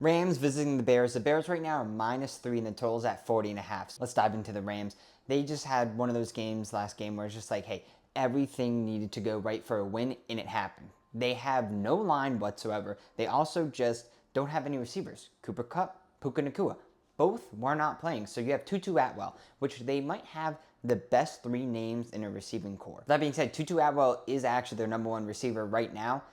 Rams visiting the Bears. The Bears right now are -3 and the total's at 40.5. So let's dive into the Rams. They just had one of those games last game where it's just like, hey, everything needed to go right for a win, and it happened. They have no line whatsoever. They also just don't have any receivers. Cooper Kupp, Puka Nacua. Both were not playing. So you have Tutu Atwell, which they might have the best three names in a receiving core. That being said, Tutu Atwell is actually their #1 receiver right now.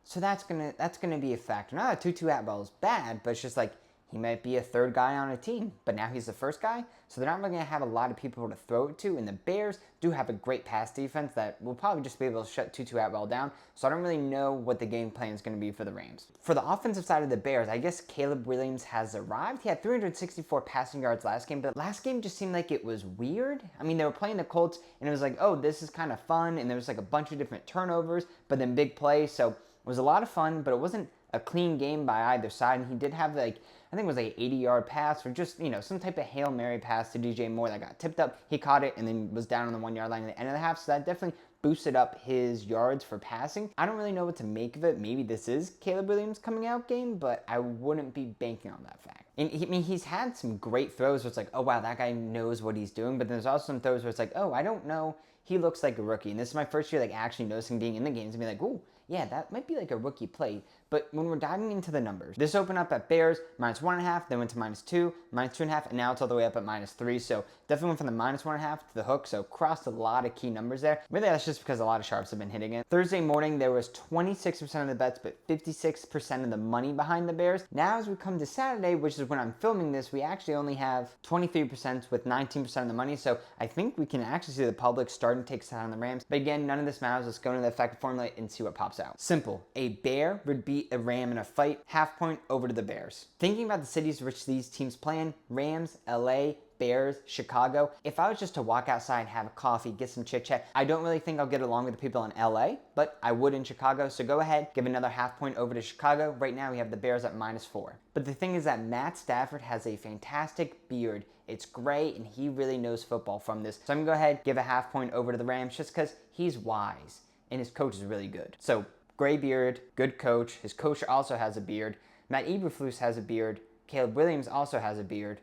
So that's gonna be a factor. Not that Tutu Atwell is bad, but it's just like he might be a third guy on a team, but now he's the first guy, so they're not really gonna have a lot of people to throw it to. And the Bears do have a great pass defense that will probably just be able to shut Tutu Atwell down. So I don't really know what the game plan is gonna be for the Rams. For the offensive side of the Bears, I guess Caleb Williams has arrived. He had 364 passing yards last game, but last game just seemed like it was weird. I mean, they were playing the Colts, and it was like, oh, this is kind of fun, and there was like a bunch of different turnovers, but then big plays. So it was a lot of fun, but it wasn't a clean game by either side. And he did have like, I think it was like an 80-yard pass or just, some type of Hail Mary pass to DJ Moore that got tipped up. He caught it and then was down on the 1 yard line at the end of the half. So that definitely boosted up his yards for passing. I don't really know what to make of it. Maybe this is Caleb Williams' coming out game, but I wouldn't be banking on that fact. And he's had some great throws where it's like, oh wow, that guy knows what he's doing. But there's also some throws where it's like, oh, I don't know. He looks like a rookie. And this is my first year like actually noticing being in the games and being like, ooh, yeah, that might be like a rookie play. But when we're diving into the numbers, this opened up at Bears -1.5, then went to -2, -2.5, and now it's all the way up at -3. So definitely went from the -1.5 to the hook. So crossed a lot of key numbers there. Really, that's just because a lot of sharps have been hitting it. Thursday morning, there was 26% of the bets, but 56% of the money behind the Bears. Now, as we come to Saturday, which is when I'm filming this, we actually only have 23% with 19% of the money. So I think we can actually see the public starting to take a side on the Rams. But again, none of this matters. Let's go into the effective formula and see what pops out. Simple. A Bear would beat a Ram in a fight. Half point over to the Bears. Thinking about the cities which these teams play in, Rams, LA, Bears, Chicago. If I was just to walk outside, have a coffee, get some chit chat, I don't really think I'll get along with the people in LA, but I would in Chicago. So go ahead, give another half point over to Chicago. Right now we have the Bears at -4. But the thing is that Matt Stafford has a fantastic beard. It's gray and he really knows football from this. So I'm gonna go ahead, give a half point over to the Rams just because he's wise and his coach is really good. So gray beard, good coach. His coach also has a beard. Matt Eberflus has a beard. Caleb Williams also has a beard.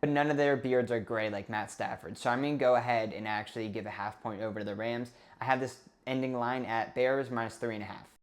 But none of their beards are gray like Matt Stafford. So I'm going to go ahead and actually give a half point over to the Rams. I have this ending line at Bears -3.5.